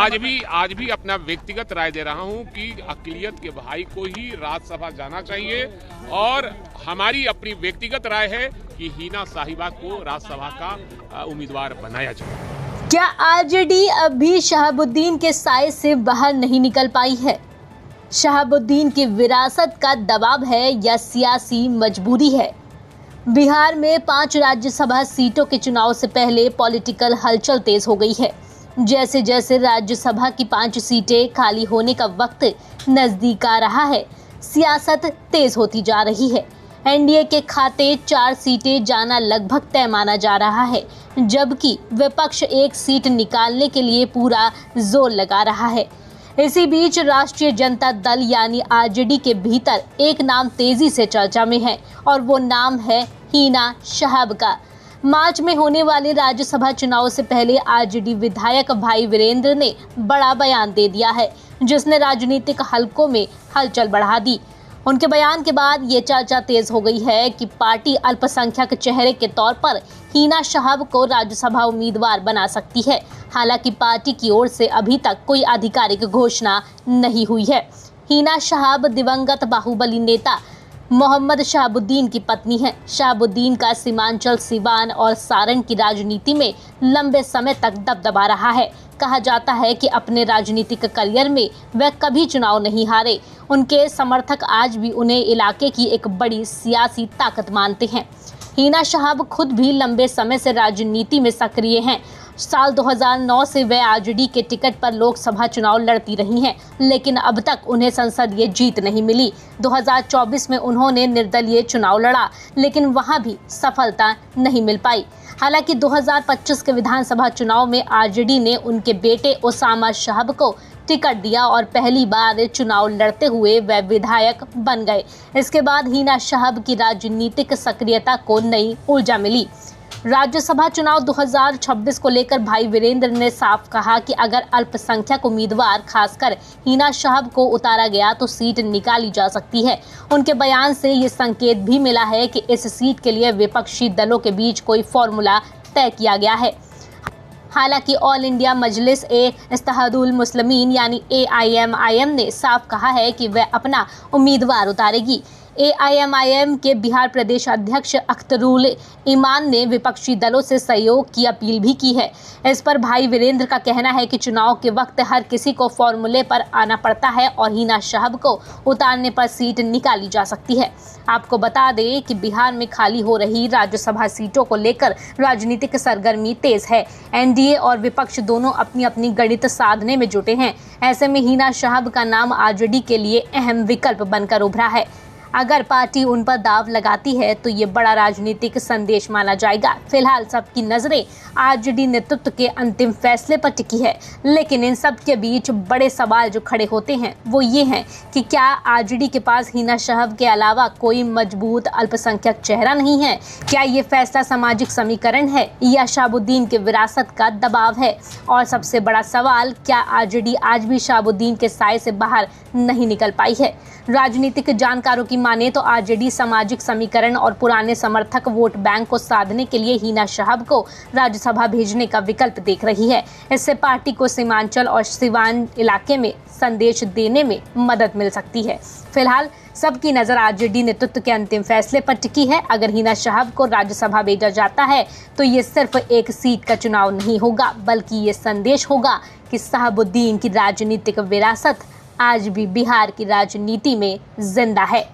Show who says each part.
Speaker 1: आज भी अपना व्यक्तिगत राय दे रहा हूं कि अक़लियत के भाई को ही राज्यसभा जाना चाहिए और हमारी अपनी व्यक्तिगत राय है कि हिना साहिबा को राज्यसभा का उम्मीदवार बनाया जाए।
Speaker 2: क्या आरजेडी अभी शहाबुद्दीन के साए से बाहर नहीं निकल पाई है? शहाबुद्दीन की विरासत का दबाव है या सियासी मजबूरी है? बिहार में 5 राज्यसभा सीटों के चुनाव से पहले पॉलिटिकल हलचल तेज हो गई है। जैसे जैसे राज्यसभा की 5 सीटें खाली होने का वक्त नजदीक आ रहा है, सियासत तेज होती जा रही है। एनडीए के खाते 4 सीटें जाना लगभग तय माना जा रहा है, जबकि विपक्ष 1 सीट निकालने के लिए पूरा जोर लगा रहा है। इसी बीच राष्ट्रीय जनता दल यानी आरजेडी के भीतर एक नाम तेजी से चर्चा में है और वो नाम है हिना शहाब का। मार्च में होने वाले राज्यसभा चुनाव से पहले आरजेडी विधायक भाई वीरेंद्र ने बड़ा बयान दे दिया है, जिसने राजनीतिक हलकों में हलचल बढ़ा दी। उनके बयान के बाद ये चर्चा तेज हो गई है कि पार्टी अल्पसंख्यक चेहरे के तौर पर हिना शहाब को राज्यसभा उम्मीदवार बना सकती है। हालांकि पार्टी की ओर से अभी तक कोई आधिकारिक घोषणा नहीं हुई है। हिना शहाब दिवंगत बाहुबली नेता मोहम्मद शहाबुद्दीन की पत्नी है। शहाबुद्दीन का सीमांचल, सिवान और सारण की राजनीति में लंबे समय तक दबदबा रहा है। कहा जाता है कि अपने राजनीतिक करियर में वह कभी चुनाव नहीं हारे। उनके समर्थक आज भी उन्हें इलाके की एक बड़ी सियासी ताकत मानते हैं। हिना शहाब खुद भी लंबे समय से राजनीति में सक्रिय हैं। साल 2009 से वे आरजेडी के टिकट पर लोकसभा चुनाव लड़ती रही हैं, लेकिन अब तक उन्हें संसदीय जीत नहीं मिली। 2024 में उन्होंने निर्दलीय चुनाव लड़ा, लेकिन वहां भी सफलता नहीं मिल पाई। हालांकि 2025 के विधानसभा चुनाव में आरजेडी ने उनके बेटे ओसामा शहाब को टिकट दिया और पहली बार चुनाव लड़ते हुए वह विधायक बन गए। इसके बाद हिना शहाब की राजनीतिक सक्रियता को नई ऊर्जा मिली। राज्यसभा चुनाव 2026 को लेकर भाई वीरेंद्र ने साफ कहा कि अगर अल्पसंख्यक उम्मीदवार खासकर हिना शहाब को उतारा गया तो सीट निकाली जा सकती है। उनके बयान से ये संकेत भी मिला है कि इस सीट के लिए विपक्षी दलों के बीच कोई फॉर्मूला तय किया गया है। हालांकि ऑल इंडिया मजलिस ए इत्तेहादुल मुस्लिमीन यानी AIMIM ने साफ कहा है कि वह अपना उम्मीदवार उतारेगी। AIMIM के बिहार प्रदेश अध्यक्ष अख्तरुल ईमान ने विपक्षी दलों से सहयोग की अपील भी की है। इस पर भाई वीरेंद्र का कहना है कि चुनाव के वक्त हर किसी को फॉर्मूले पर आना पड़ता है और हिना शहाब को उतारने पर सीट निकाली जा सकती है। आपको बता दें कि बिहार में खाली हो रही राज्यसभा सीटों को लेकर राजनीतिक सरगर्मी तेज है। एनडीए और विपक्ष दोनों अपनी अपनी गणित साधने में जुटे हैं। ऐसे में हिना शहाब का नाम आरजेडी के लिए अहम विकल्प बनकर उभरा है। अगर पार्टी उन पर दाव लगाती है तो ये बड़ा राजनीतिक संदेश माना जाएगा। फिलहाल सबकी नजरें आरजेडी नेतृत्व के अंतिम फैसले पर टिकी है, लेकिन इन सब के बीच बड़े सवाल जो खड़े होते हैं वो ये हैं कि क्या आरजेडी के पास हिना शहाब के अलावा कोई मजबूत अल्पसंख्यक चेहरा नहीं है? क्या ये फैसला सामाजिक समीकरण है या शहाबुद्दीन के विरासत का दबाव है? और सबसे बड़ा सवाल, क्या आरजेडी आज भी शहाबुद्दीन के साए से बाहर नहीं निकल पाई है? राजनीतिक जानकारों की माने तो आरजेडी सामाजिक समीकरण और पुराने समर्थक वोट बैंक को साधने के लिए हिना शहाब को राज्यसभा भेजने का विकल्प देख रही है। इससे पार्टी को सीमांचल और सिवान इलाके में संदेश देने में मदद मिल सकती है। फिलहाल सबकी नजर आरजेडी नेतृत्व के अंतिम फैसले पर टिकी है। अगर हिना शहाब को राज्यसभा भेजा जाता है तो ये सिर्फ एक सीट का चुनाव नहीं होगा, बल्कि ये संदेश होगा कि शहाबुद्दीन की राजनीतिक विरासत आज भी बिहार की राजनीति में जिंदा है।